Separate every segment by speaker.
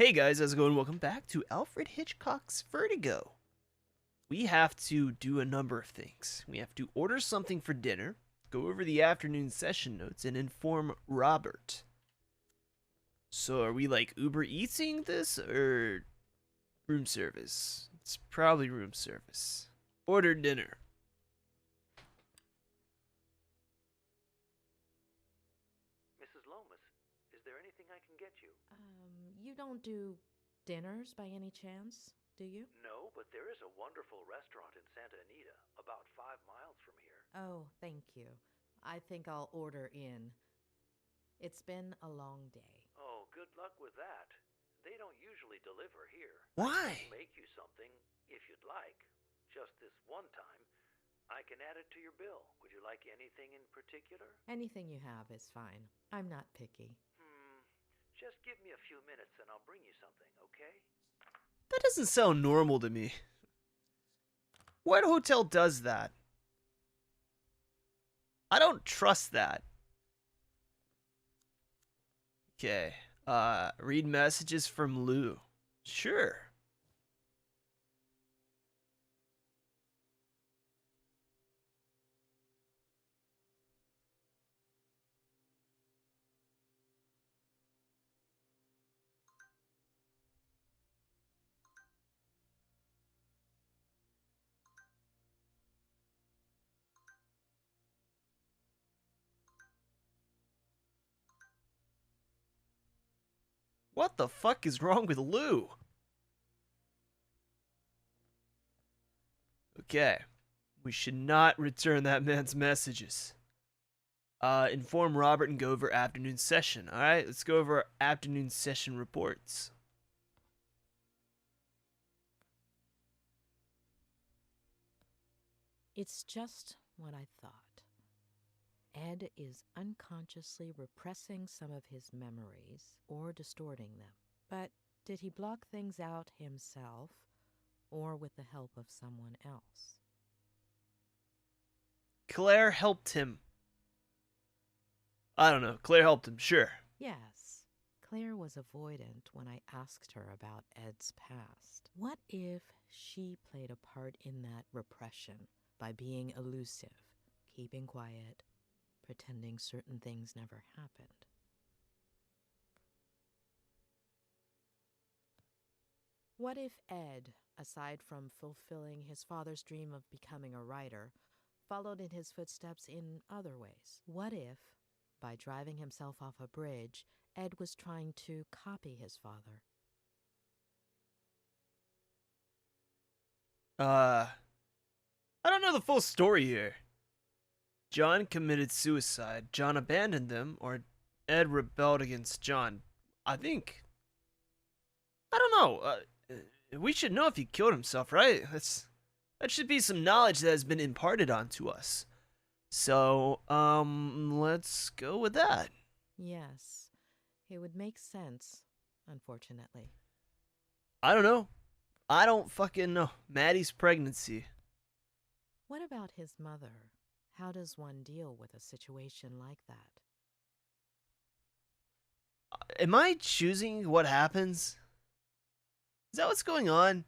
Speaker 1: Hey guys, how's it going? Welcome back to Alfred Hitchcock's Vertigo. We have to do a number of things. We have to order something for dinner, go over the afternoon session notes, and inform Robert. So are we like Uber Eating this or room service? It's probably room service. Order dinner.
Speaker 2: Mrs. Lomas, is there anything I can get you?
Speaker 3: You don't do dinners by any chance, do you?
Speaker 2: No, but there is a wonderful restaurant in Santa Anita, about 5 miles from here.
Speaker 3: Oh, thank you. I think I'll order in. It's been a long day.
Speaker 2: Oh, good luck with that. They don't usually deliver here.
Speaker 1: Why?
Speaker 2: I can make you something, if you'd like. Just this one time. I can add it to your bill. Would you like anything in particular?
Speaker 3: Anything you have is fine. I'm not picky.
Speaker 2: Just give me a few minutes and I'll bring you something, okay?
Speaker 1: That doesn't sound normal to me. What hotel does that? I don't trust that. Okay. Read messages from Lou. Sure. What the fuck is wrong with Lou? Okay. We should not return that man's messages. Inform Robert and go over afternoon session. Alright, let's go over our afternoon session reports.
Speaker 3: It's just what I thought. Ed is unconsciously repressing some of his memories or distorting them. But did he block things out himself or with the help of someone else?
Speaker 1: Claire helped him. I don't know. Claire helped him, sure.
Speaker 3: Yes, Claire was avoidant when I asked her about Ed's past. What if she played a part in that repression by being elusive, keeping quiet, pretending certain things never happened? What if Ed, aside from fulfilling his father's dream of becoming a writer, followed in his footsteps in other ways? What if, by driving himself off a bridge, Ed was trying to copy his father?
Speaker 1: I don't know the full story here. John committed suicide, John abandoned them, or Ed rebelled against John. I think. I don't know. We should know if he killed himself, right? That should be some knowledge that has been imparted onto us. So, let's go with that.
Speaker 3: Yes, it would make sense, unfortunately.
Speaker 1: I don't know. I don't fucking know. Maddie's pregnancy.
Speaker 3: What about his mother? How does one deal with a situation like that?
Speaker 1: Am I choosing what happens? Is that what's going on?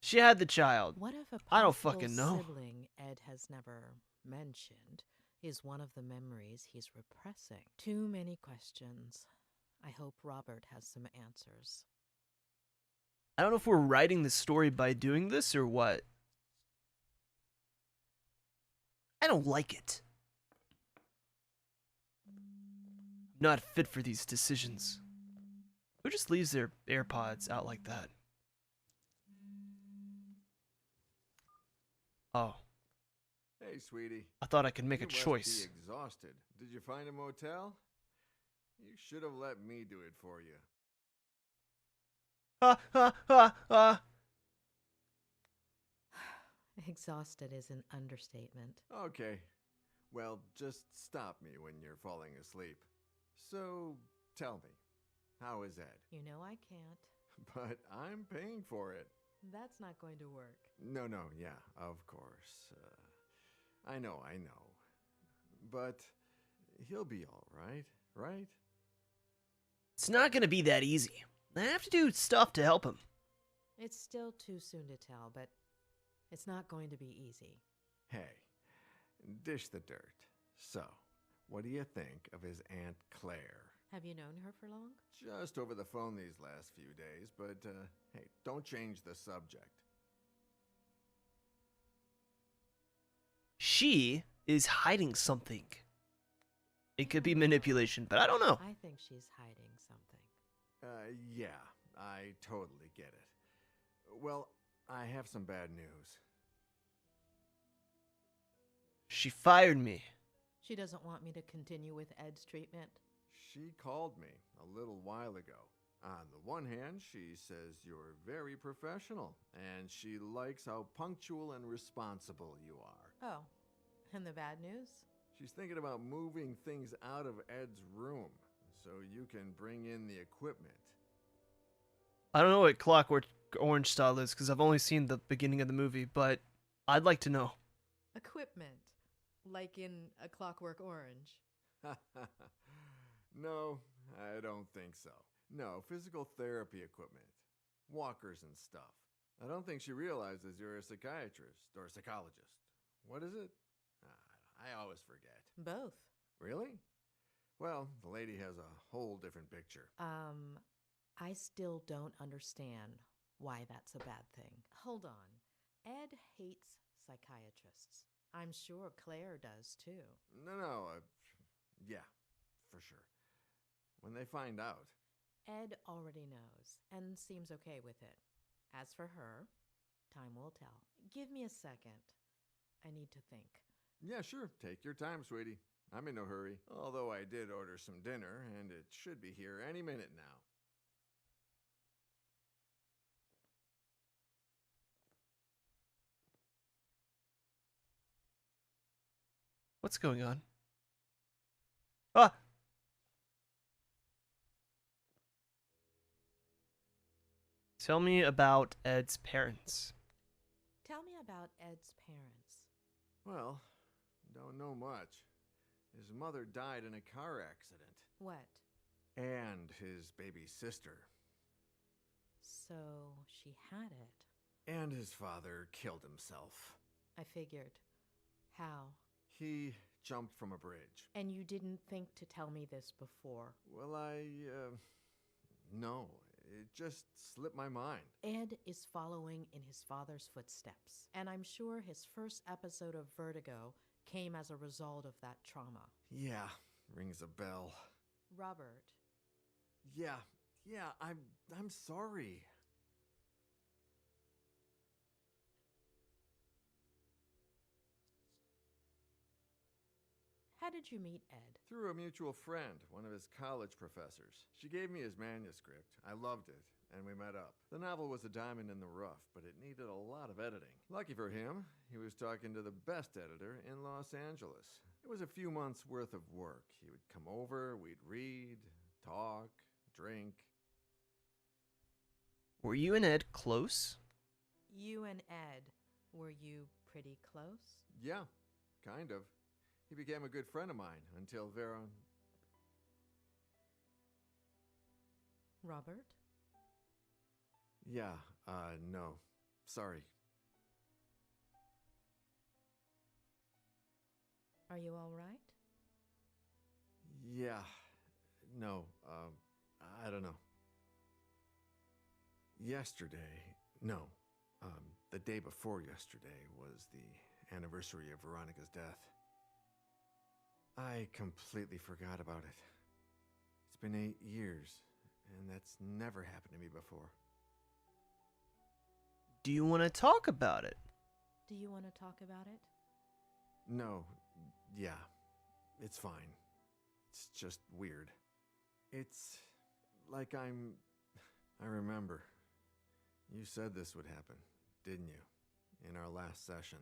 Speaker 1: She had the child.
Speaker 3: What if a
Speaker 1: I don't
Speaker 3: possible
Speaker 1: fucking know.
Speaker 3: sibling Ed has never mentioned is one of the memories he's repressing? Too many questions. I hope Robert has some answers.
Speaker 1: I don't know if we're writing the story by doing this or what. I don't like it. I'm not fit for these decisions. Who just leaves their AirPods out like that? Oh,
Speaker 4: Hey, sweetie.
Speaker 1: I thought I could make a
Speaker 4: You must
Speaker 1: choice.
Speaker 4: be exhausted. Did you find a motel? You should have let me do it for you.
Speaker 1: Ha ha ha ha.
Speaker 3: Exhausted is an understatement.
Speaker 4: Okay. Well, just stop me when you're falling asleep. So, tell me, how is Ed?
Speaker 3: You know I can't.
Speaker 4: But I'm paying for it.
Speaker 3: That's not going to work.
Speaker 4: No, yeah, of course. I know. But he'll be all right, right?
Speaker 1: It's not gonna be that easy. I have to do stuff to help him.
Speaker 3: It's still too soon to tell, but it's not going to be easy.
Speaker 4: Hey, dish the dirt. So, what do you think of his Aunt Claire?
Speaker 3: Have you known her for long?
Speaker 4: Just over the phone these last few days, but hey, don't change the subject.
Speaker 1: She is hiding something. It could be manipulation, but I don't know.
Speaker 3: I think she's hiding something.
Speaker 4: Yeah, I totally get it. Well, I have some bad news.
Speaker 1: She fired me.
Speaker 3: She doesn't want me to continue with Ed's treatment.
Speaker 4: She called me a little while ago. On the one hand, she says you're very professional, and she likes how punctual and responsible you are.
Speaker 3: Oh, and the bad news?
Speaker 4: She's thinking about moving things out of Ed's room so you can bring in the equipment.
Speaker 1: I don't know what Clockwork Orange style is because I've only seen the beginning of the movie, but I'd like to know.
Speaker 3: Equipment. Like in A Clockwork Orange.
Speaker 4: No, I don't think so. No, physical therapy equipment. Walkers and stuff. I don't think she realizes you're a psychiatrist or a psychologist. What is it? I always forget.
Speaker 3: Both.
Speaker 4: Really? Well, the lady has a whole different picture.
Speaker 3: I still don't understand why that's a bad thing. Hold on. Ed hates psychiatrists. I'm sure Claire does too.
Speaker 4: No, yeah, for sure. When they find out.
Speaker 3: Ed already knows and seems okay with it. As for her, time will tell. Give me a second. I need to think.
Speaker 4: Yeah, sure. Take your time, sweetie. I'm in no hurry. Although I did order some dinner, and it should be here any minute now.
Speaker 1: What's going on? Ah! Tell me about Ed's parents.
Speaker 3: Tell me about Ed's parents.
Speaker 4: Well, don't know much. His mother died in a car accident.
Speaker 3: What?
Speaker 4: And his baby sister.
Speaker 3: So she had it.
Speaker 4: And his father killed himself.
Speaker 3: I figured. How?
Speaker 4: He jumped from a bridge.
Speaker 3: And you didn't think to tell me this before?
Speaker 4: Well, no. It just slipped my mind.
Speaker 3: Ed is following in his father's footsteps. And I'm sure his first episode of Vertigo came as a result of that trauma.
Speaker 4: Yeah, rings a bell.
Speaker 3: Robert.
Speaker 4: Yeah, I'm sorry.
Speaker 3: How did you meet Ed?
Speaker 4: Through a mutual friend, one of his college professors. She gave me his manuscript. I loved it, and we met up. The novel was a diamond in the rough, but it needed a lot of editing. Lucky for him, he was talking to the best editor in Los Angeles. It was a few months' worth of work. He would come over, we'd read, talk, drink.
Speaker 1: Were you and Ed close?
Speaker 3: You and Ed, were you pretty close?
Speaker 4: Yeah, kind of. He became a good friend of mine until
Speaker 3: Robert?
Speaker 4: Yeah, no. Sorry.
Speaker 3: Are you all right?
Speaker 4: Yeah. No, I don't know. The day before yesterday was the anniversary of Veronica's death. I completely forgot about it. It's been 8 years, and that's never happened to me before.
Speaker 1: Do you want to talk about it?
Speaker 3: Do you want to talk about it?
Speaker 4: No, yeah, it's fine. It's just weird. It's like I remember. You said this would happen, didn't you? In our last session.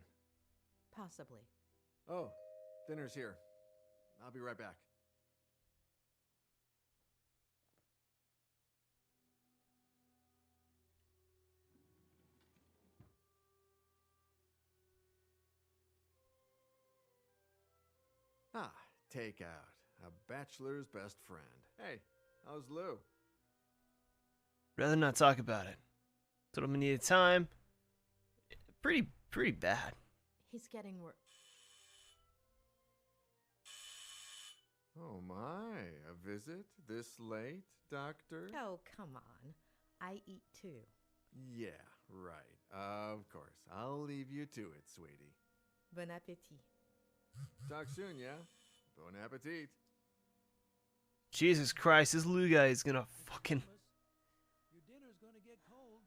Speaker 3: Possibly.
Speaker 4: Oh, dinner's here. I'll be right back. Ah, takeout. A bachelor's best friend. Hey, How's Lou?
Speaker 1: Rather not talk about it. Told him we needed time. Pretty bad.
Speaker 3: He's getting worse.
Speaker 4: Oh my, a visit this late, Doctor?
Speaker 3: Oh, come on. I eat too.
Speaker 4: Yeah, right. Of course. I'll leave you to it, sweetie.
Speaker 3: Bon appétit.
Speaker 4: Talk soon, yeah? Bon appetit.
Speaker 1: Jesus Christ, this Lou guy is gonna fucking...
Speaker 5: Your dinner's gonna get cold.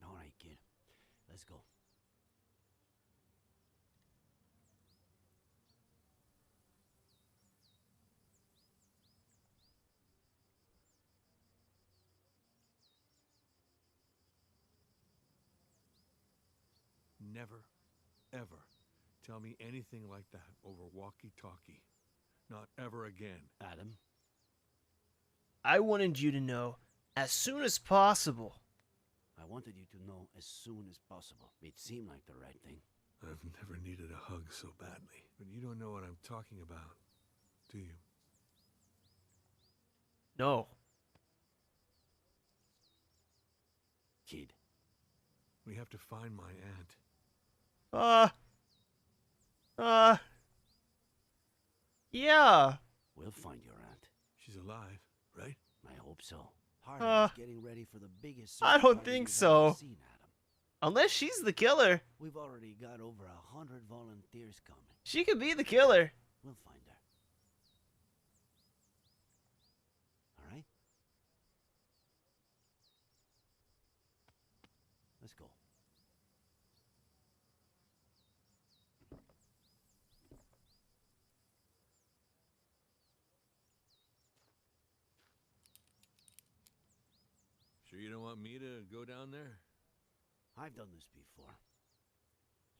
Speaker 6: All right, kid. Let's go.
Speaker 5: Never, ever tell me anything like that over walkie-talkie. Not ever again.
Speaker 6: Adam,
Speaker 1: I wanted you to know as soon as possible.
Speaker 6: I wanted you to know as soon as possible. It seemed like the right thing.
Speaker 5: I've never needed a hug so badly. But you don't know what I'm talking about, do you?
Speaker 1: No.
Speaker 6: Kid,
Speaker 5: We have to find my aunt.
Speaker 1: Yeah.
Speaker 6: we'll find your aunt.
Speaker 5: She's alive, right?
Speaker 6: I hope so. Harley is getting ready for the biggest
Speaker 1: I
Speaker 6: search
Speaker 1: don't
Speaker 6: party
Speaker 1: think
Speaker 6: we've
Speaker 1: so.
Speaker 6: ever seen, Adam.
Speaker 1: Unless she's the killer.
Speaker 6: We've already got over 100 volunteers coming.
Speaker 1: She could be the killer.
Speaker 6: We'll find her. All right? Let's go.
Speaker 5: Sure you don't want me to go down there?
Speaker 6: I've done this before.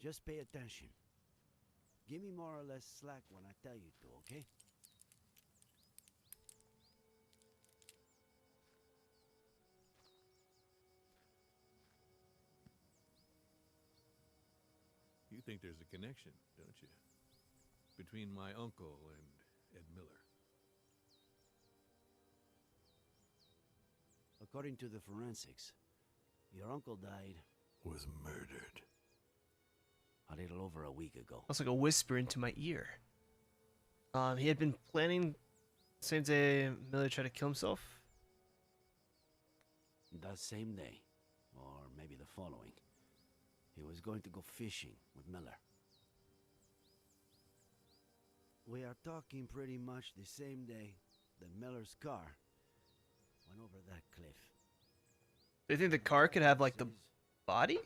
Speaker 6: Just pay attention. Give me more or less slack when I tell you to, okay?
Speaker 5: You think there's a connection, don't you? Between my uncle and Ed Miller.
Speaker 6: According to the forensics, your uncle died
Speaker 5: Was murdered.
Speaker 6: a little over a week ago.
Speaker 1: That's like a whisper into my ear. He had been planning same day Miller tried to kill himself.
Speaker 6: That same day, or maybe the following, he was going to go fishing with Miller. We are talking pretty much the same day that Miller's car went over that cliff.
Speaker 1: Do you think the car could have like the body?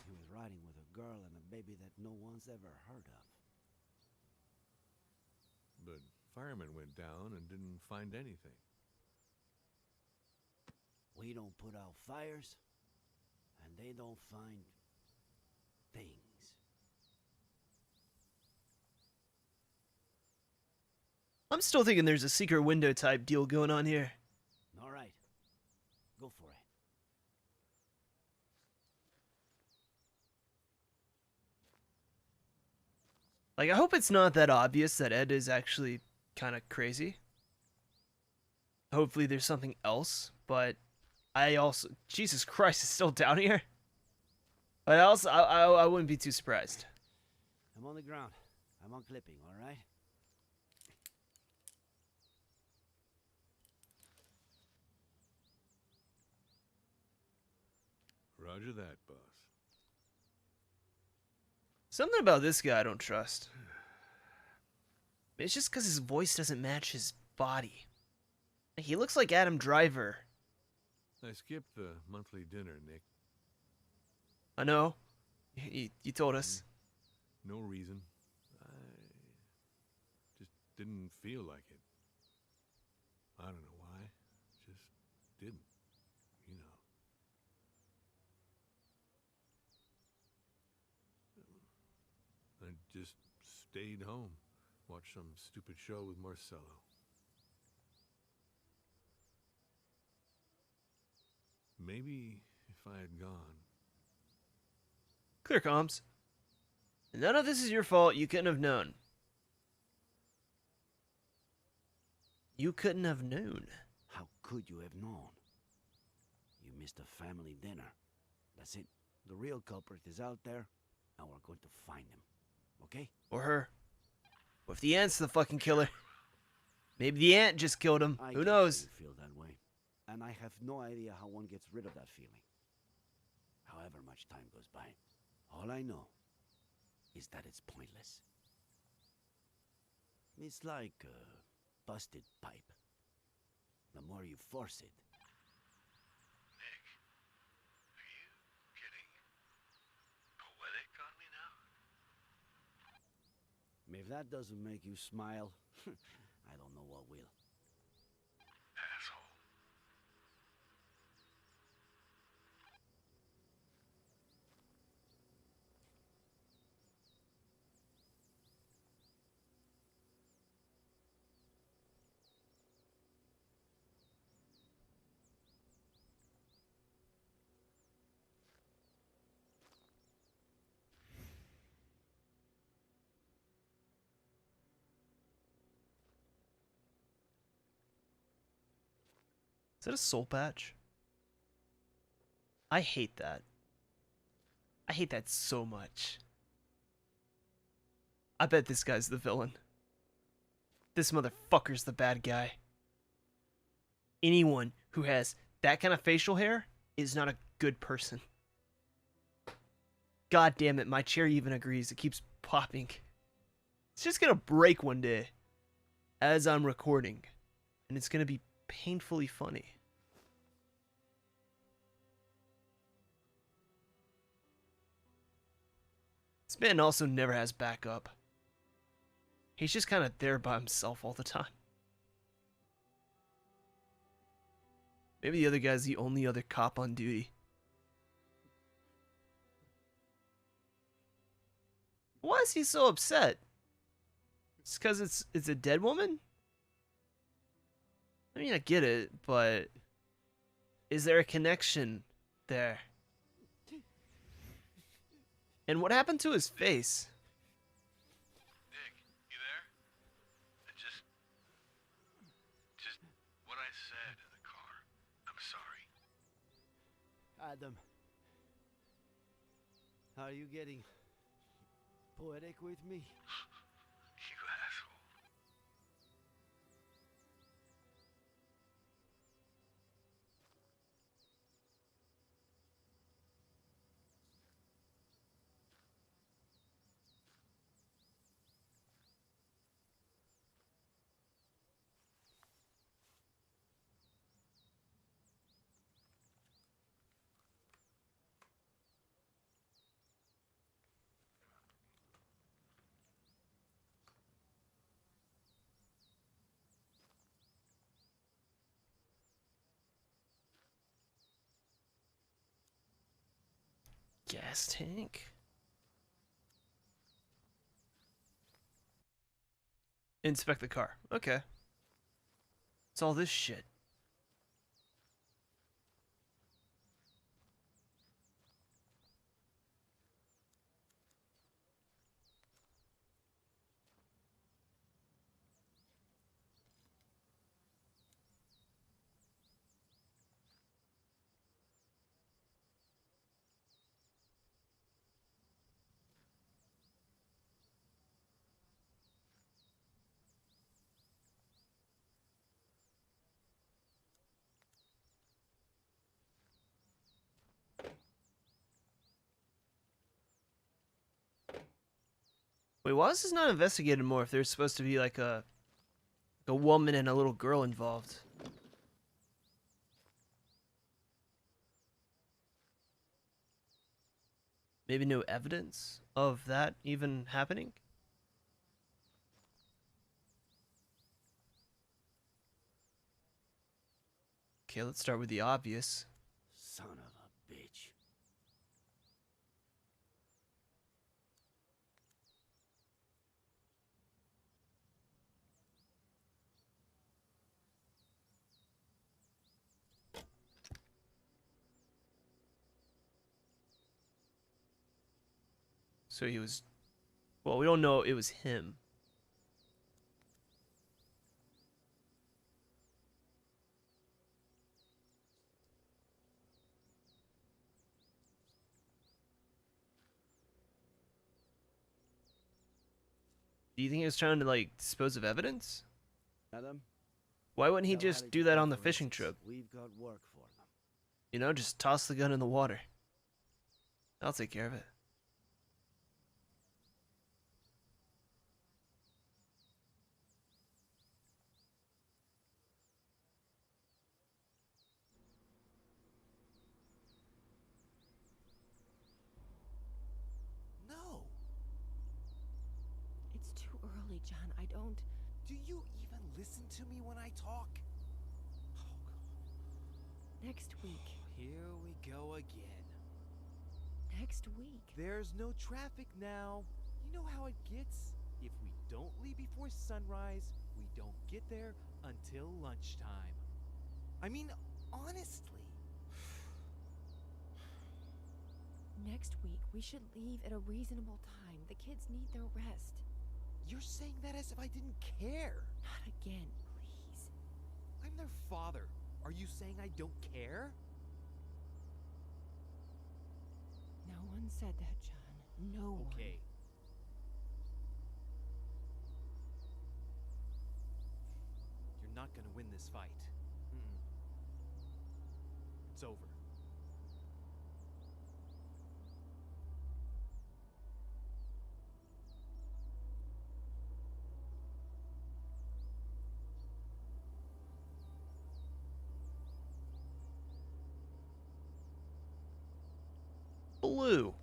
Speaker 6: He was riding with a girl and a baby that no one's ever heard of.
Speaker 5: But firemen went down and didn't find anything.
Speaker 6: We don't put out fires, and they don't find things.
Speaker 1: I'm still thinking there's a secret window type deal going on here.
Speaker 6: All right, go for it.
Speaker 1: Like, I hope it's not that obvious that Ed is actually kind of crazy. Hopefully there's something else, but I also... Jesus Christ, it's still down here? But also, I wouldn't be too surprised.
Speaker 6: I'm on the ground. I'm on clipping, all right?
Speaker 5: Roger that, boss.
Speaker 1: Something about this guy I don't trust. It's just because his voice doesn't match his body. He looks like Adam Driver.
Speaker 5: I skipped the monthly dinner, Nick.
Speaker 1: I know. You told us.
Speaker 5: No reason. I just didn't feel like it. I don't know why. Just didn't, you know. I just stayed home, watched some stupid show with Marcello. Maybe if I had gone.
Speaker 1: Clear comms. None of this is your fault. You couldn't have known. You couldn't have known.
Speaker 6: How could you have known? You missed a family dinner. That's it. The real culprit is out there, and we're going to find him. Okay?
Speaker 1: Or her. Or if the aunt's the fucking killer. Maybe the aunt just killed him.
Speaker 6: I
Speaker 1: Who
Speaker 6: get
Speaker 1: knows?
Speaker 6: why you feel that way. And I have no idea how one gets rid of that feeling. However much time goes by. All I know is that it's pointless. It's like a busted pipe. The more you force it.
Speaker 5: Nick, are you getting poetic on me now?
Speaker 6: If that doesn't make you smile, I don't know what will.
Speaker 5: Asshole.
Speaker 1: Is that a soul patch? I hate that. I hate that so much. I bet this guy's the villain. This motherfucker's the bad guy. Anyone who has that kind of facial hair is not a good person. God damn it, my chair even agrees. It keeps popping. It's just gonna break one day as I'm recording. And it's gonna be painfully funny. This man also never has backup. He's just kind of there by himself all the time. Maybe the other guy's the only other cop on duty. Why is he so upset? It's because it's a dead woman? I mean, I get it, but is there a connection there? And what happened to his face?
Speaker 5: Nick, you there? Just what I said in the car. I'm sorry.
Speaker 6: Adam, are you getting poetic with me?
Speaker 5: You asshole.
Speaker 1: Gas tank? Inspect the car. Okay. It's all this shit. Wait, why is this not investigated more if there's supposed to be like a woman and a little girl involved? Maybe no evidence of that even happening? Okay, let's start with the obvious.
Speaker 6: Son of a bitch.
Speaker 1: So he was, well, we don't know it was him. Do you think he was trying to, like, dispose of evidence?
Speaker 6: Adam?
Speaker 1: Why wouldn't he
Speaker 6: Tell
Speaker 1: just
Speaker 6: Harry
Speaker 1: do
Speaker 6: to
Speaker 1: that
Speaker 6: call
Speaker 1: on the fishing
Speaker 6: forensics.
Speaker 1: trip?
Speaker 6: We've got work for them.
Speaker 1: You know, just toss the gun in the water. I'll take care of it.
Speaker 7: No.
Speaker 8: It's too early, John. I don't.
Speaker 7: Do you even listen to me when I talk? Oh, God.
Speaker 8: Next week.
Speaker 7: Here we go again.
Speaker 8: Next week.
Speaker 7: There's no traffic now. You know how it gets? If we don't leave before sunrise, we don't get there until lunchtime. I mean, honestly.
Speaker 8: Next week, we should leave at a reasonable time. The kids need their rest.
Speaker 7: You're saying that as if I didn't care.
Speaker 8: Not again, please.
Speaker 7: I'm their father. Are you saying I don't care?
Speaker 8: No one said that, John. No one.
Speaker 7: Okay. You're not gonna win this fight. Mm-mm. It's over.
Speaker 1: Blue.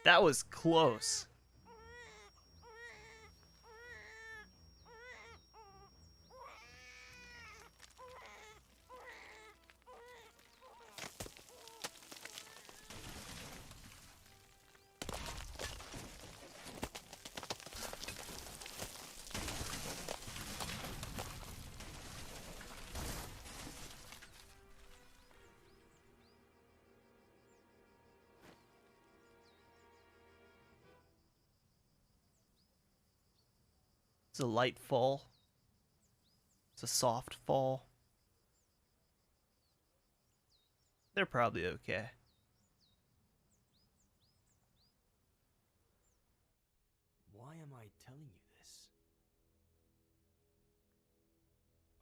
Speaker 1: That was close. It's a light fall. It's a soft fall. They're probably okay.
Speaker 6: Why am I telling you this?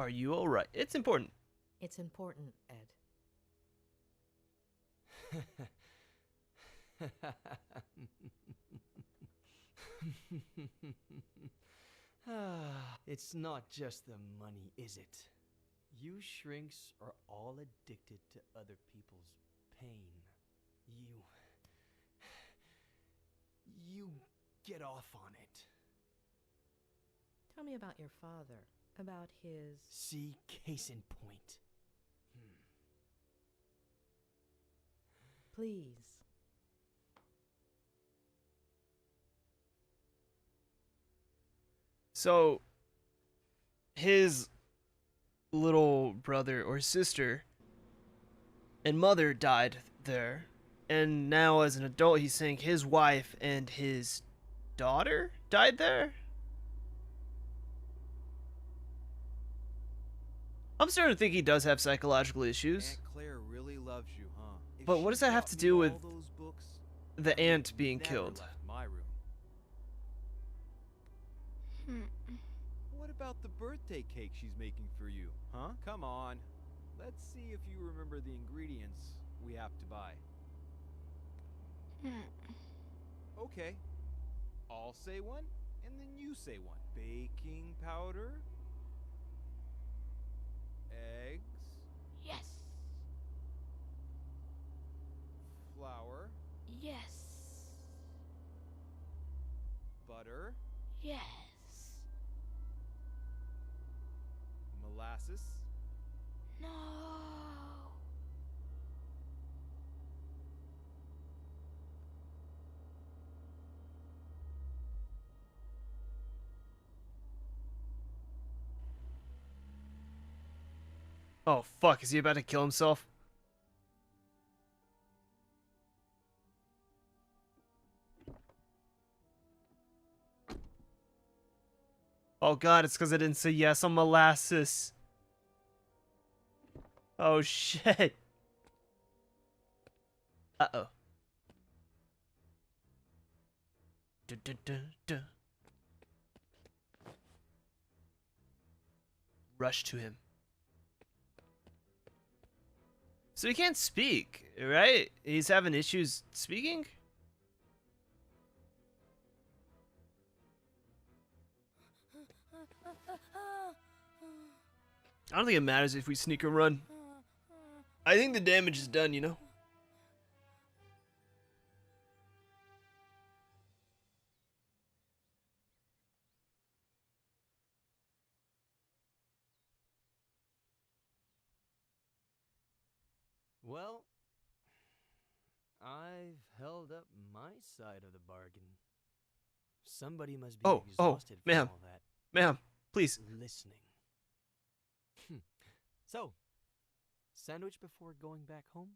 Speaker 1: Are you alright? It's important.
Speaker 3: It's important, Ed.
Speaker 9: It's not just the money, is it? You shrinks are all addicted to other people's pain. You get off on it.
Speaker 3: Tell me about your father. About his...
Speaker 9: See, case in point.
Speaker 3: Please.
Speaker 1: So, his little brother or sister and mother died there. And now, as an adult, he's saying his wife and his daughter died there? I'm starting to think he does have psychological issues.
Speaker 7: Aunt Claire really loves you, huh? If
Speaker 1: But what
Speaker 7: she
Speaker 1: does that have
Speaker 7: bought
Speaker 1: to
Speaker 7: me
Speaker 1: do with
Speaker 7: all those books,
Speaker 1: the
Speaker 7: I would
Speaker 1: aunt being
Speaker 7: never
Speaker 1: killed?
Speaker 7: left my room. What about the birthday cake she's making for you, huh? Come on. Let's see if you remember the ingredients we have to buy. Okay. I'll say one, and then you say one. Baking powder. Eggs.
Speaker 10: Yes.
Speaker 7: Flour.
Speaker 10: Yes.
Speaker 7: Butter.
Speaker 10: Yes.
Speaker 7: Molasses.
Speaker 10: No.
Speaker 1: Oh fuck, is he about to kill himself? Oh god, it's because I didn't say yes on molasses. Oh shit. Uh-oh. Dun, dun, dun, dun. Rush to him. So he can't speak, right? He's having issues speaking? I don't think it matters if we sneak or run. I think the damage is done, you know?
Speaker 9: Well, I've held up my side of the bargain. Somebody must be exhausted from
Speaker 1: ma'am.
Speaker 9: all that
Speaker 1: Ma'am, please.
Speaker 9: listening. So, sandwich before going back home?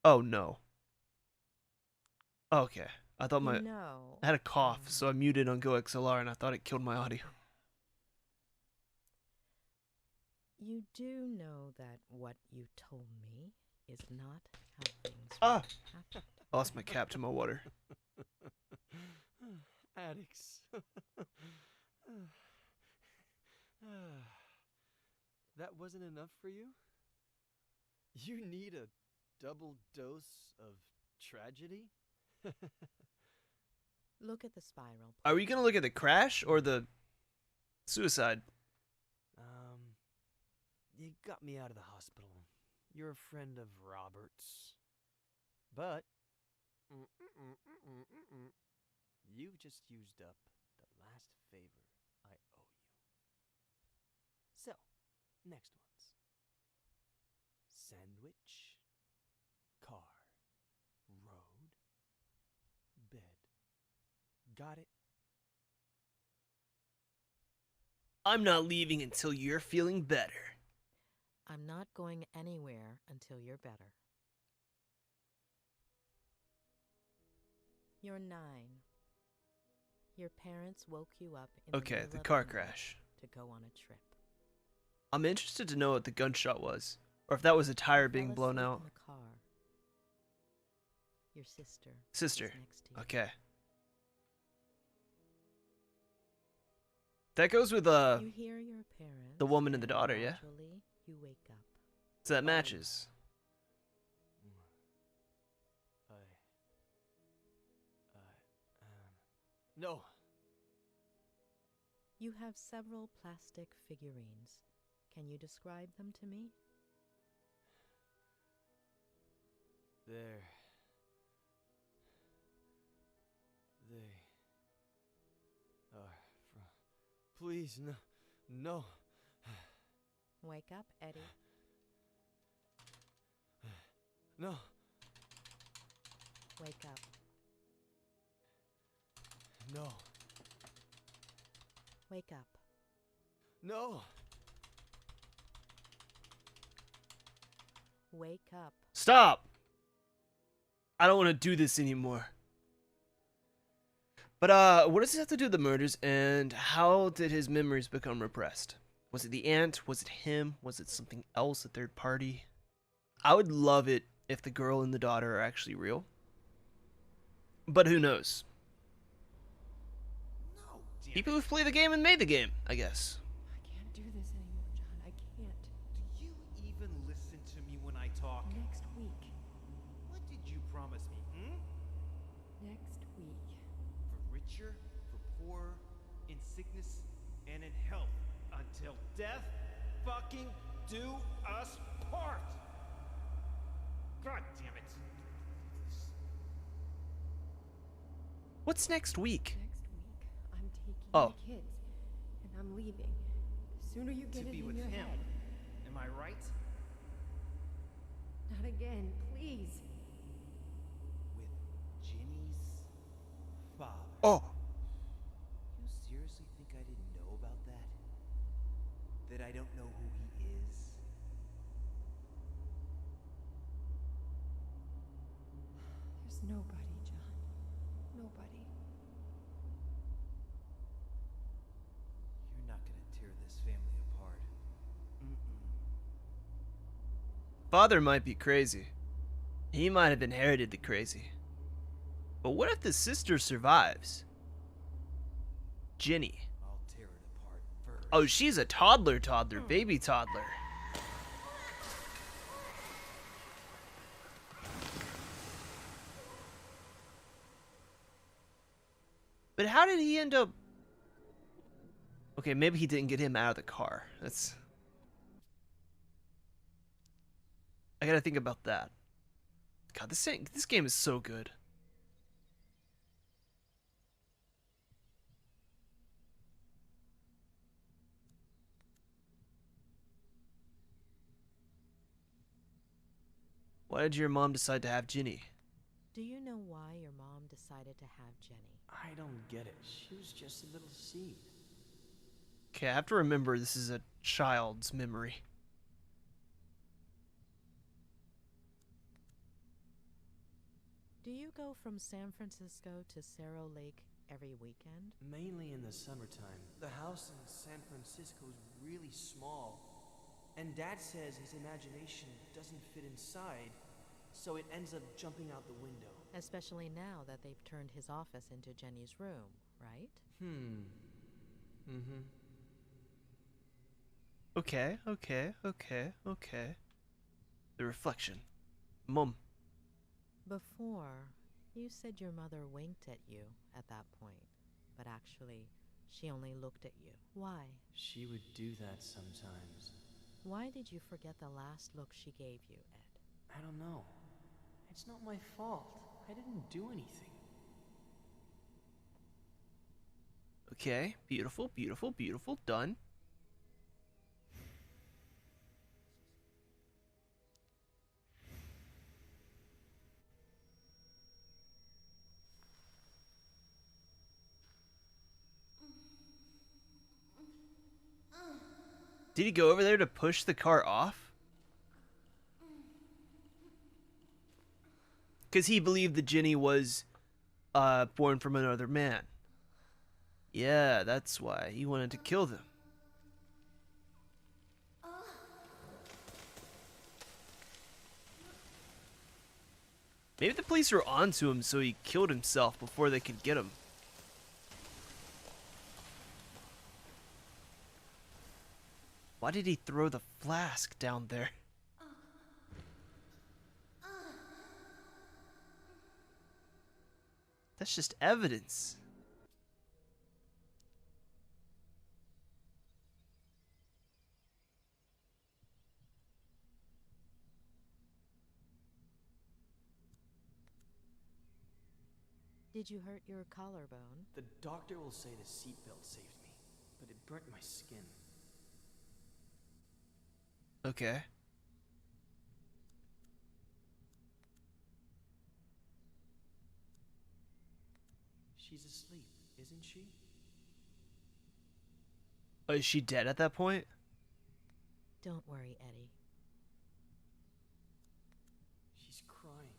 Speaker 1: Oh no. Okay. I thought
Speaker 3: You
Speaker 1: I
Speaker 3: know,
Speaker 1: had a cough, so I muted on GoXLR and I thought it killed my audio.
Speaker 3: you do know that what you told me is not how things
Speaker 1: Ah!
Speaker 3: happen.
Speaker 1: I lost my cap to my water.
Speaker 9: Addicts. That wasn't enough for you? You need a double dose of tragedy?
Speaker 3: Look at the spiral.
Speaker 1: Are we gonna look at the crash or the suicide?
Speaker 9: You got me out of the hospital. You're a friend of Robert's. But you've just used up the last favor I owe you. So, next ones. Sandwich, car, road, bed. Got it?
Speaker 1: I'm not leaving until you're feeling better.
Speaker 3: I'm not going anywhere until you're better. You're 9. Your parents woke you up in
Speaker 1: Okay,
Speaker 3: the middle
Speaker 1: the
Speaker 3: of
Speaker 1: car
Speaker 3: night
Speaker 1: crash.
Speaker 3: to go on a trip.
Speaker 1: I'm interested to know what the gunshot was, or if that was a tire
Speaker 3: You
Speaker 1: being
Speaker 3: fell
Speaker 1: blown
Speaker 3: asleep
Speaker 1: out.
Speaker 3: in the car. Your sister.
Speaker 1: Sister.
Speaker 3: Was next to you.
Speaker 1: Okay. That goes with
Speaker 3: You hear your parents.
Speaker 1: the woman and the daughter, yeah?
Speaker 3: Gradually, you wake up.
Speaker 1: So that matches.
Speaker 9: No.
Speaker 3: You have several plastic figurines. Can you describe them to me?
Speaker 9: They are from. Please, no. No.
Speaker 3: Wake up, Eddie.
Speaker 9: No.
Speaker 3: Wake up.
Speaker 9: No.
Speaker 3: Wake up.
Speaker 9: No.
Speaker 3: Wake up.
Speaker 1: Stop! I don't want to do this anymore. But, what does this have to do with the murders, and how did his memories become repressed? Was it the aunt? Was it him? Was it something else, a third party? I would love it if the girl and the daughter are actually real. But who knows?
Speaker 7: No, damn
Speaker 1: People
Speaker 7: it.
Speaker 1: who've played the game and made the game, I guess.
Speaker 8: I can't do this anymore, John. I can't.
Speaker 7: talk.
Speaker 8: Next week.
Speaker 7: What did you promise me,
Speaker 8: Next week.
Speaker 7: For richer, for poorer, in sickness, and in health. Until death fucking do us part! God damn it.
Speaker 1: What's next week?
Speaker 8: Next week, I'm taking
Speaker 1: Oh.
Speaker 8: the kids, and I'm leaving. The sooner you get
Speaker 7: To
Speaker 8: it
Speaker 7: be
Speaker 8: in
Speaker 7: with
Speaker 8: your
Speaker 7: him.
Speaker 8: head.
Speaker 7: Am I right?
Speaker 8: Not again, please.
Speaker 7: With Ginny's father.
Speaker 1: Oh,
Speaker 7: You seriously think I didn't know about that? That I don't know who he is?
Speaker 8: There's nobody, John. Nobody.
Speaker 7: You're not gonna tear this family apart.
Speaker 1: father might be crazy. He might have inherited the crazy. But what if the sister survives? Ginny.
Speaker 7: I'll tear it apart first.
Speaker 1: Oh, she's a toddler, baby toddler. But how did he end up... Okay, maybe he didn't get him out of the car. That's... I gotta think about that. God, this game is so good. Why did your mom decide to have Ginny?
Speaker 3: Do you know why your mom decided to have Jenny?
Speaker 9: I don't get it. She was just a little seed.
Speaker 1: Okay, I have to remember this is a child's memory.
Speaker 3: Do you go from San Francisco to Cerro Lake every weekend?
Speaker 9: Mainly in the summertime. The house in San Francisco is really small. And Dad says his imagination doesn't fit inside, so it ends up jumping out the window.
Speaker 3: Especially now that they've turned his office into Jenny's room, right?
Speaker 1: Okay. The reflection. Mom.
Speaker 3: Before, you said your mother winked at you at that point, but actually, she only looked at you. Why?
Speaker 9: She would do that sometimes.
Speaker 3: Why did you forget the last look she gave you, Ed?
Speaker 9: I don't know. It's not my fault. I didn't do anything.
Speaker 1: Okay, beautiful. Done. Did he go over there to push the car off? Because he believed that Ginny was born from another man. Yeah, that's why he wanted to kill them. Maybe the police were onto him, so he killed himself before they could get him. Why did he throw the flask down there? That's just evidence.
Speaker 3: Did you hurt your collarbone?
Speaker 9: The doctor will say the seatbelt saved me, but it burnt my skin.
Speaker 1: Okay.
Speaker 9: She's asleep, isn't she?
Speaker 1: Oh, is she dead at that point?
Speaker 3: Don't worry, Eddie.
Speaker 9: She's crying.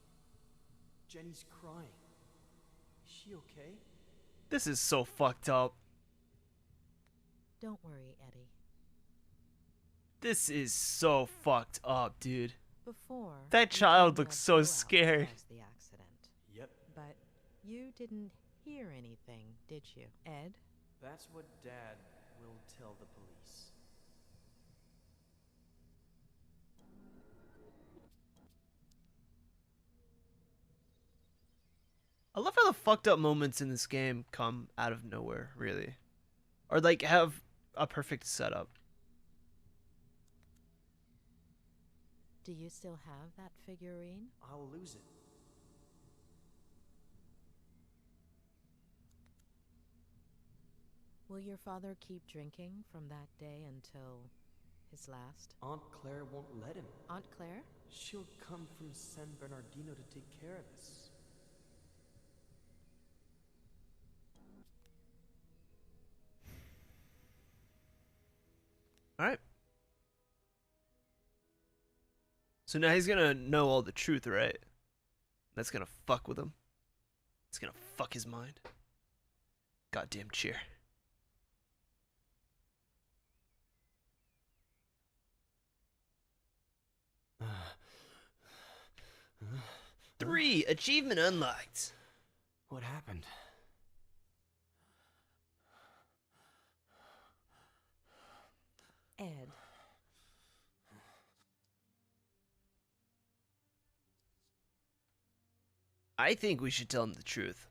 Speaker 9: Jenny's crying. Is she okay?
Speaker 1: This is so fucked up.
Speaker 3: Don't worry, Eddie.
Speaker 1: This is so fucked up, dude.
Speaker 3: Before,
Speaker 1: That
Speaker 3: you
Speaker 1: child
Speaker 3: claimed
Speaker 1: looks
Speaker 3: that
Speaker 1: so
Speaker 3: blowout
Speaker 1: scared.
Speaker 3: caused the accident.
Speaker 9: Yep.
Speaker 3: But you didn't hear anything, did you, Ed?
Speaker 9: That's what Dad will tell the police.
Speaker 1: love how the fucked up moments in this game come out of nowhere, really. Or, like, have a perfect setup.
Speaker 3: Do you still have that figurine?
Speaker 9: I'll lose it.
Speaker 3: Will your father keep drinking from that day until his last?
Speaker 9: Aunt Claire won't let him.
Speaker 3: Aunt Claire?
Speaker 9: She'll come from San Bernardino to take care of us.
Speaker 1: Alright. So now he's gonna know all the truth, right? That's gonna fuck with him. It's gonna fuck his mind. Goddamn cheer. Three, achievement unlocked.
Speaker 9: What happened?
Speaker 3: Ed.
Speaker 1: I think we should tell him the truth.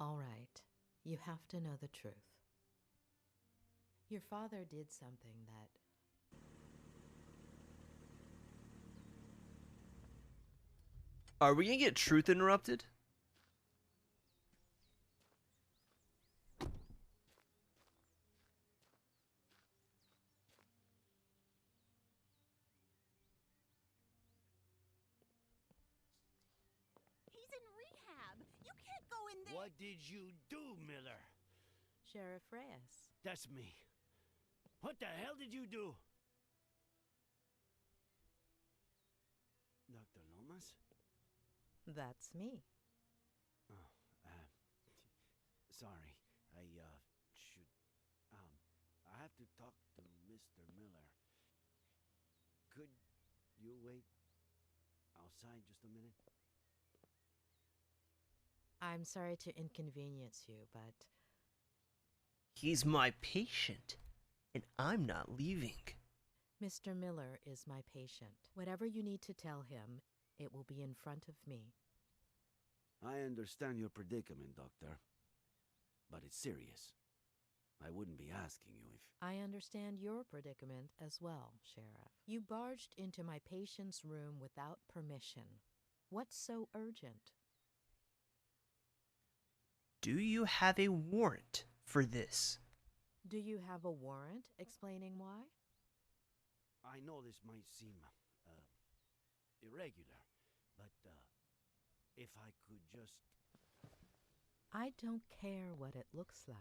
Speaker 3: All right. You have to know the truth. Your father did something that...
Speaker 1: Are we gonna get truth interrupted?
Speaker 11: He's in rehab. You can't go in there.
Speaker 6: What did you do, Miller?
Speaker 3: Sheriff Reyes.
Speaker 6: That's me. What the hell did you do? Dr. Lomas?
Speaker 3: That's me.
Speaker 6: Oh, sorry. I should, I have to talk to Mr. Miller. Could you wait outside just a minute?
Speaker 3: I'm sorry to inconvenience you, but...
Speaker 1: He's my patient, and I'm not leaving.
Speaker 3: Mr. Miller is my patient. Whatever you need to tell him, it will be in front of me.
Speaker 6: I understand your predicament, Doctor. But it's serious. I wouldn't be asking you if...
Speaker 3: I understand your predicament as well, Sheriff. You barged into my patient's room without permission. What's so urgent?
Speaker 1: Do you have a warrant for this?
Speaker 3: Do you have a warrant explaining why?
Speaker 6: I know this might seem irregular, but if I could just...
Speaker 3: I don't care what it looks like.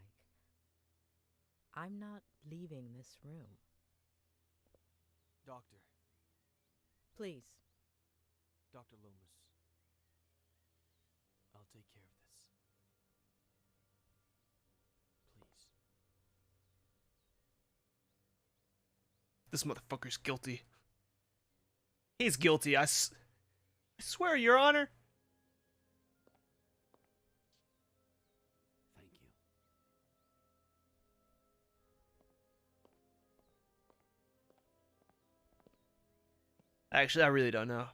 Speaker 3: I'm not leaving this room.
Speaker 9: Doctor.
Speaker 3: Please.
Speaker 9: Dr. Lomas. I'll take care of this. Please.
Speaker 1: This motherfucker's guilty. He's guilty, I swear, Your Honor.
Speaker 6: Thank you.
Speaker 1: Actually, I really don't know.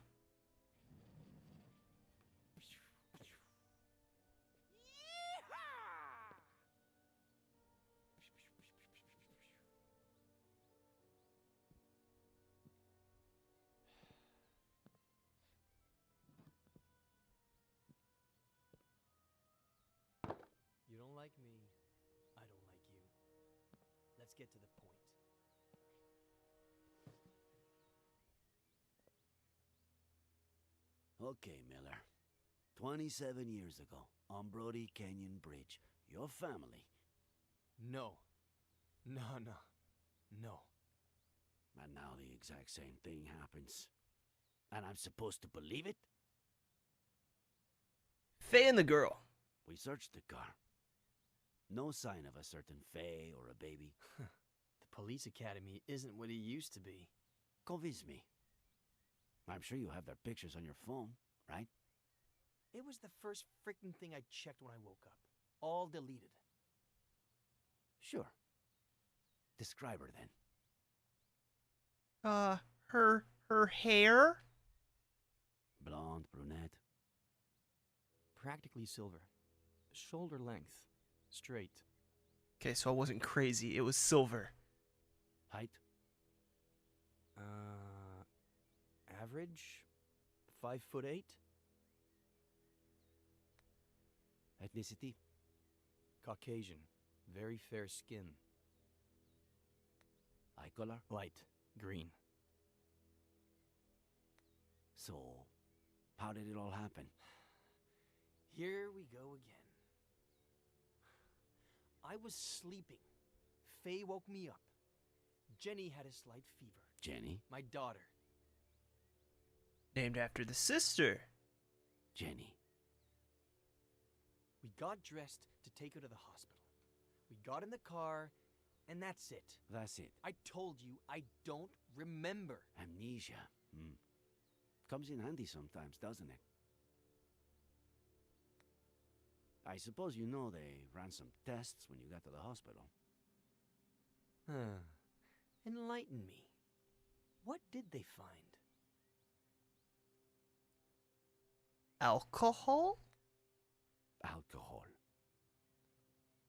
Speaker 9: You don't like me, I don't like you. Let's get to the point.
Speaker 6: Okay, Miller. 27 years ago, on Brody Canyon Bridge, your family...
Speaker 9: No. No.
Speaker 6: And now the exact same thing happens. And I'm supposed to believe it?
Speaker 1: Faye and the girl.
Speaker 6: We searched the car. No sign of a certain Faye or a baby.
Speaker 9: The police academy isn't what it used to be.
Speaker 6: Convince me. I'm sure you have their pictures on your phone, right?
Speaker 9: It was the first freaking thing I checked when I woke up. All deleted.
Speaker 6: Sure. Describe her then.
Speaker 1: Her hair?
Speaker 6: Blonde, brunette.
Speaker 9: practically silver. Shoulder length. Straight.
Speaker 1: Okay, so I wasn't crazy. It was silver.
Speaker 6: Height?
Speaker 9: Average? 5'8"?
Speaker 6: Ethnicity?
Speaker 9: Caucasian. Very fair skin.
Speaker 6: Eye color?
Speaker 9: Light. Green.
Speaker 6: So, how did it all happen?
Speaker 9: Here we go again. I was sleeping. Faye woke me up. Jenny had a slight fever.
Speaker 6: Jenny?
Speaker 9: My daughter.
Speaker 1: Named after the sister.
Speaker 6: Jenny.
Speaker 9: We got dressed to take her to the hospital. We got in the car, and that's it.
Speaker 6: That's it.
Speaker 9: I told you I don't remember.
Speaker 6: Amnesia. Comes in handy sometimes, doesn't it? I suppose you know they ran some tests when you got to the hospital.
Speaker 9: Enlighten me. What did they find?
Speaker 1: Alcohol?
Speaker 6: Alcohol.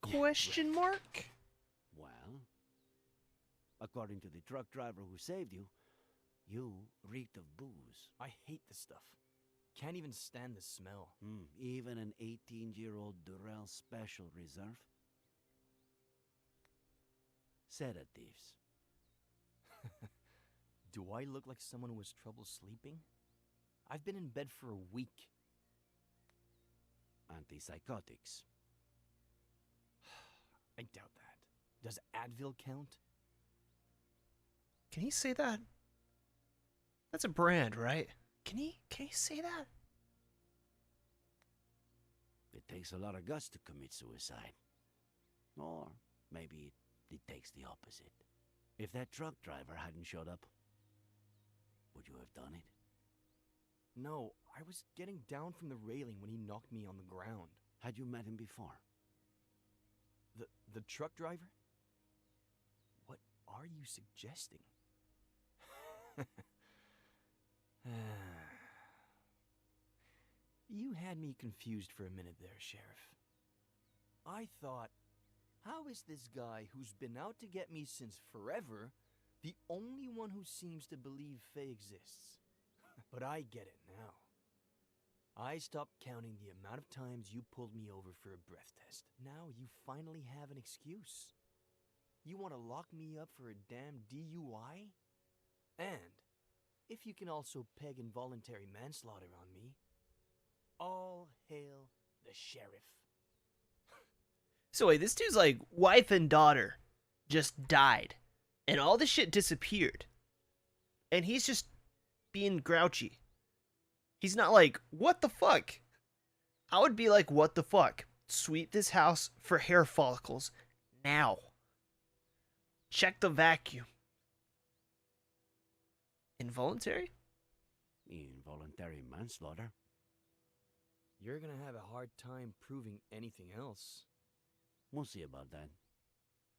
Speaker 1: Question mark?
Speaker 6: Well, according to the truck driver who saved you, you reeked of booze.
Speaker 9: I hate the stuff. Can't even stand the smell.
Speaker 6: Even an 18-year-old Durrell Special Reserve? Sedatives.
Speaker 9: Do I look like someone who has trouble sleeping? I've been in bed for a week.
Speaker 6: Antipsychotics.
Speaker 9: I doubt that. Does Advil count?
Speaker 1: Can he say that? That's a brand, right? Can he say that?
Speaker 6: It takes a lot of guts to commit suicide. Or maybe it takes the opposite. If that truck driver hadn't showed up, would you have done it?
Speaker 9: No, I was getting down from the railing when he knocked me on the ground.
Speaker 6: Had you met him before?
Speaker 9: The truck driver? What are you suggesting? You had me confused for a minute there, Sheriff. I thought, how is this guy who's been out to get me since forever the only one who seems to believe Faye exists? But I get it now. I stopped counting the amount of times you pulled me over for a breath test. Now you finally have an excuse. You want to lock me up for a damn DUI? And if you can also peg involuntary manslaughter on me, all hail the sheriff.
Speaker 1: So wait, this dude's like wife and daughter just died, and all this shit disappeared, and he's just being grouchy. He's not like, what the fuck? I would be like, what the fuck? Sweep this house for hair follicles now. Check the vacuum. Involuntary?
Speaker 6: Involuntary manslaughter?
Speaker 9: You're gonna have a hard time proving anything else.
Speaker 6: We'll see about that.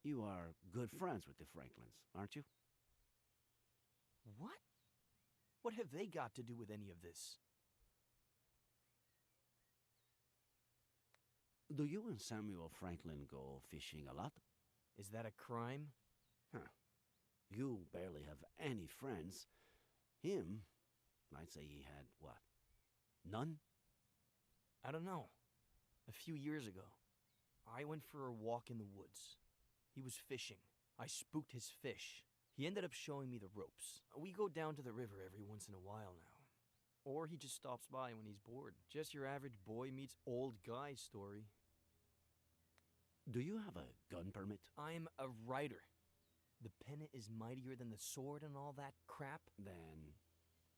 Speaker 6: You are good friends with the Franklins, aren't you?
Speaker 9: What? What have they got to do with any of this?
Speaker 6: Do you and Samuel Franklin go fishing a lot?
Speaker 9: Is that a crime?
Speaker 6: You barely have any friends. Him, I'd say he had, what, none?
Speaker 9: I don't know. A few years ago, I went for a walk in the woods. He was fishing. I spooked his fish. He ended up showing me the ropes. We go down to the river every once in a while now. Or he just stops by when he's bored. Just your average boy meets old guy story.
Speaker 6: Do you have a gun permit?
Speaker 9: I'm a writer. The pen is mightier than the sword and all that crap.
Speaker 6: Then,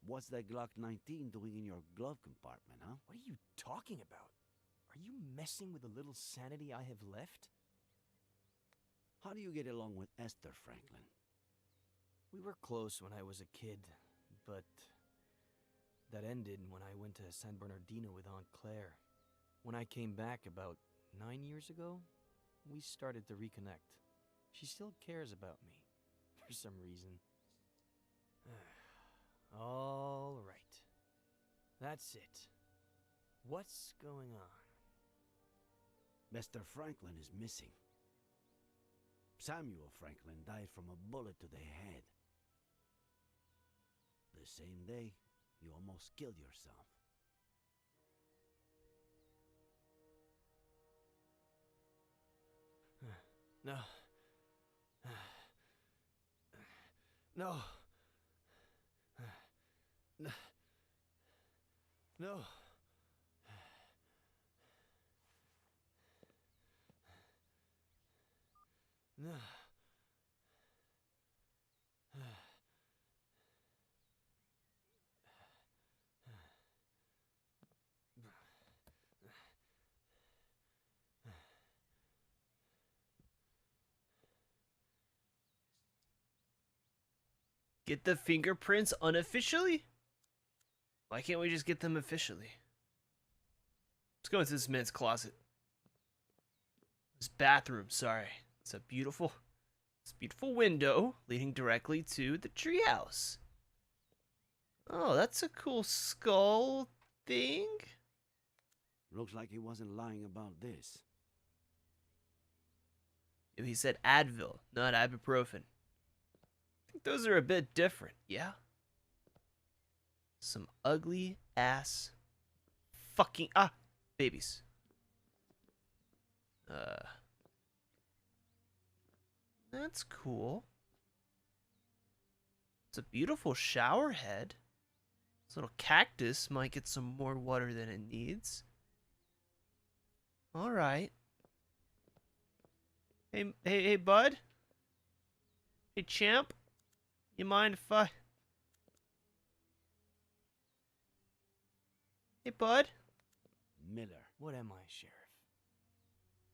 Speaker 6: what's that Glock 19 doing in your glove compartment, huh?
Speaker 9: What are you talking about? Are you messing with the little sanity I have left?
Speaker 6: How do you get along with Esther Franklin?
Speaker 9: We were close when I was a kid, but that ended when I went to San Bernardino with Aunt Claire. When I came back about 9 years ago, we started to reconnect. She still cares about me, for some reason. All right. That's it. What's going on?
Speaker 6: Mr. Franklin is missing. Samuel Franklin died from a bullet to the head. The same day you almost killed yourself.
Speaker 9: No. No. No. No. No.
Speaker 1: Get the fingerprints unofficially? Why can't we just get them officially? Let's go into this man's closet. His bathroom, sorry. It's a beautiful window leading directly to the treehouse. Oh, that's a cool skull thing.
Speaker 6: Looks like he wasn't lying about this.
Speaker 1: He said Advil, not ibuprofen. I think those are a bit different, yeah? Some ugly ass fucking babies. That's cool. It's a beautiful shower head. This little cactus might get some more water than it needs. All right. Hey, bud. Hey, champ. You mind if I... Hey, bud.
Speaker 6: Miller.
Speaker 9: What am I, Sheriff?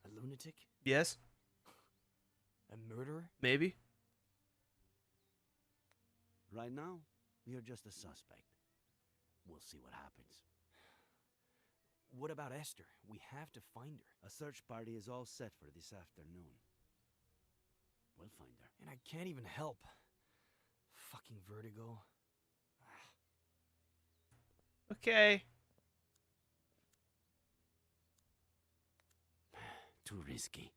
Speaker 9: A lunatic?
Speaker 1: Yes.
Speaker 9: A murderer?
Speaker 1: Maybe.
Speaker 6: Right now, you're just a suspect. We'll see what happens.
Speaker 9: What about Esther? We have to find her.
Speaker 6: A search party is all set for this afternoon. We'll find her.
Speaker 9: And I can't even help. Fucking Vertigo.
Speaker 1: Okay.
Speaker 6: Too risky.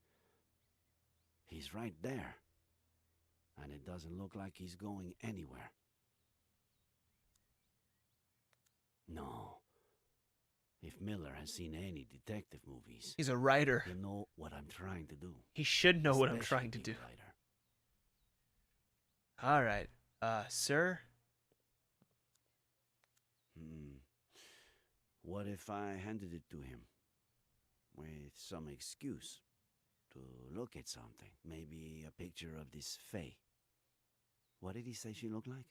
Speaker 6: He's right there. And it doesn't look like he's going anywhere. No. If Miller has seen any detective movies...
Speaker 1: He's a writer.
Speaker 6: He'll know what I'm trying to do.
Speaker 1: He should know what I'm trying to do. Alright. Sir?
Speaker 6: What if I handed it to him? With some excuse. To look at something. Maybe a picture of this Faye. What did he say she looked like?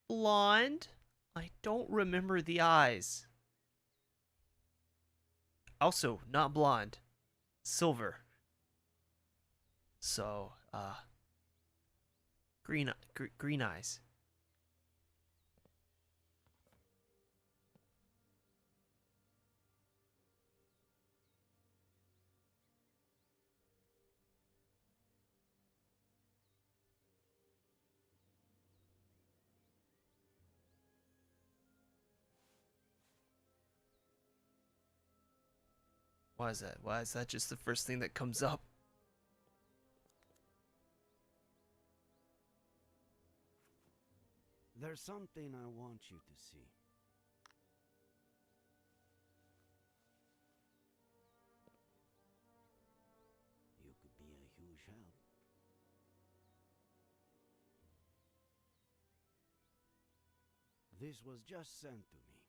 Speaker 1: Blonde. I don't remember the eyes. Also, not blonde. Silver. So, green eyes. Why is that? Why is that just the first thing that comes up?
Speaker 6: There's something I want you to see. You could be a huge help. This was just sent to me.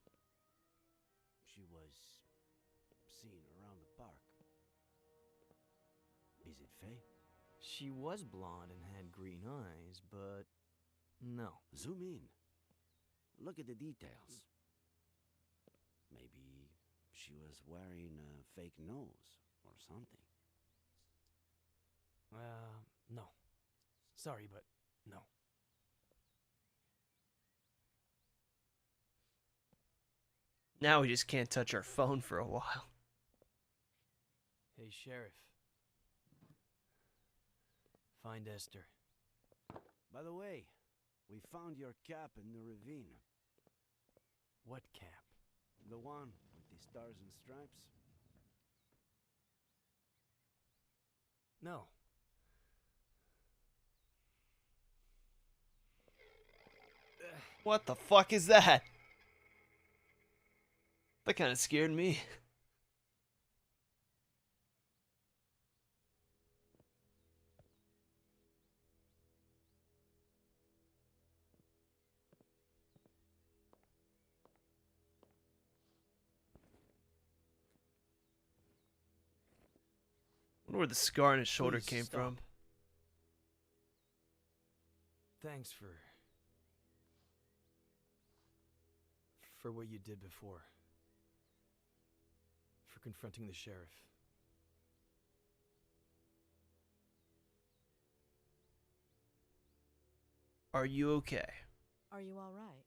Speaker 6: She was seen around the park. Is it Faye?
Speaker 9: She was blonde and had green eyes, but no.
Speaker 6: Zoom in. Look at the details. Maybe she was wearing a fake nose or something.
Speaker 9: No. Sorry, but no.
Speaker 1: Now we just can't touch our phone for a while.
Speaker 9: Hey, Sheriff. Find Esther.
Speaker 6: By the way, we found your cap in the ravine.
Speaker 9: What cap?
Speaker 6: The one with the stars and stripes?
Speaker 9: No.
Speaker 1: What the fuck is that? That kind of scared me. I wonder where the scar on his shoulder
Speaker 9: Please
Speaker 1: came
Speaker 9: stop.
Speaker 1: from.
Speaker 9: Thanks for what you did before. For confronting the sheriff.
Speaker 1: Are you okay?
Speaker 3: Are you all right?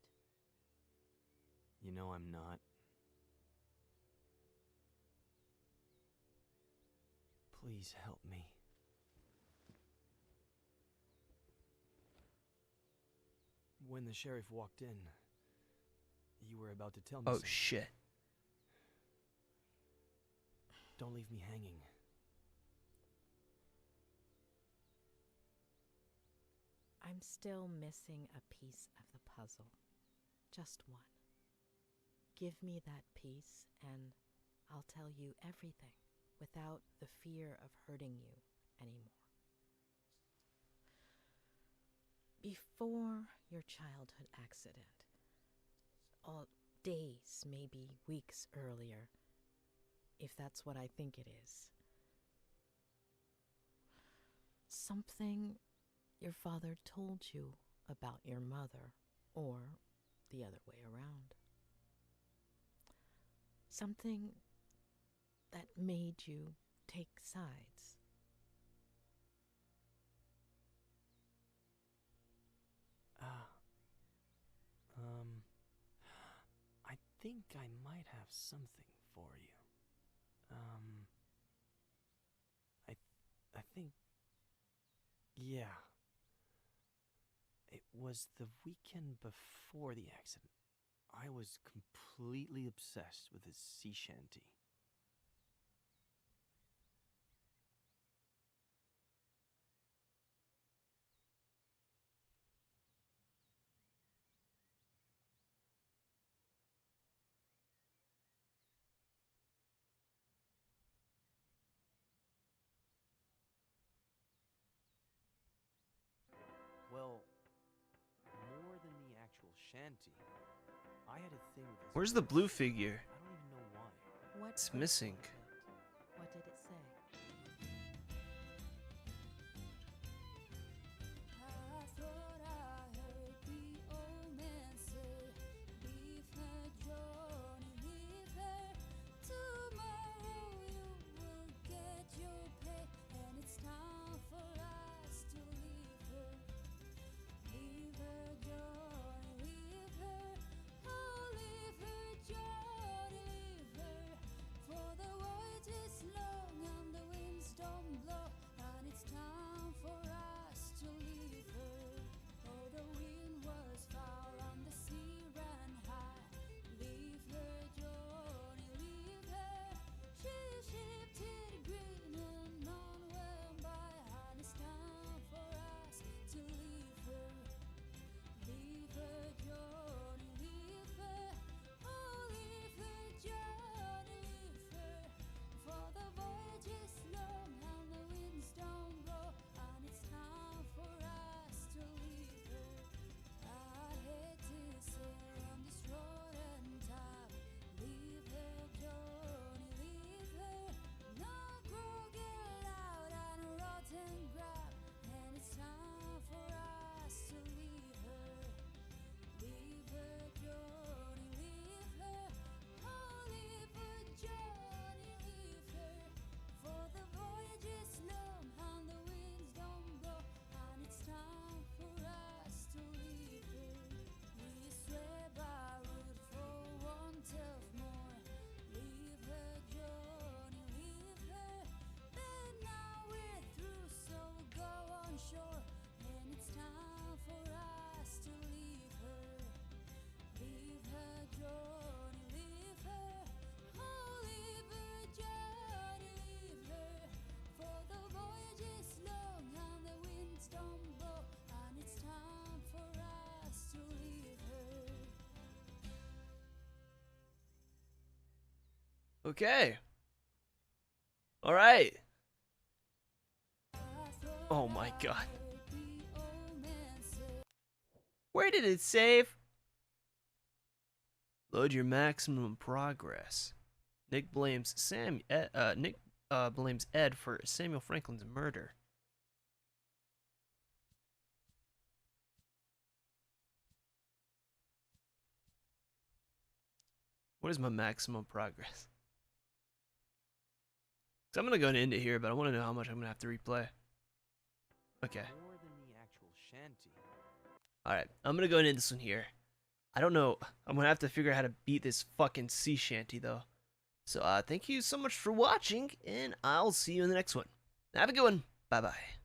Speaker 9: You know I'm not. Please help me. When the sheriff walked in, you were about to tell me
Speaker 1: Oh
Speaker 9: something.
Speaker 1: shit.
Speaker 9: Don't leave me hanging.
Speaker 3: I'm still missing a piece of the puzzle. Just one. Give me that piece and I'll tell you everything without the fear of hurting you anymore. Before your childhood accident, all days, maybe weeks earlier, if that's what I think it is, something your father told you about your mother, or the other way around. Something that made you take sides.
Speaker 9: I think I might have something for you. I think, yeah. It was the weekend before the accident. I was completely obsessed with his sea shanty. Well, more than the actual shanty, I had a thing with his
Speaker 1: Where's the
Speaker 9: voice.
Speaker 1: blue figure?
Speaker 9: I don't even know why.
Speaker 3: What
Speaker 1: It's
Speaker 3: was
Speaker 1: missing.
Speaker 3: it? What did it say?
Speaker 12: For the world
Speaker 1: Okay. All right. Oh my god. Where did it save? Load your maximum progress. Nick blames blames Ed for Samuel Franklin's murder. What is my maximum progress? So I'm gonna go and end it here, but I want to know how much I'm gonna have to replay. Okay.
Speaker 9: More than the actual shanty.
Speaker 1: Alright, I'm gonna go and end this one here. I don't know. I'm gonna have to figure out how to beat this fucking sea shanty, though. So, thank you so much for watching, and I'll see you in the next one. Have a good one. Bye-bye.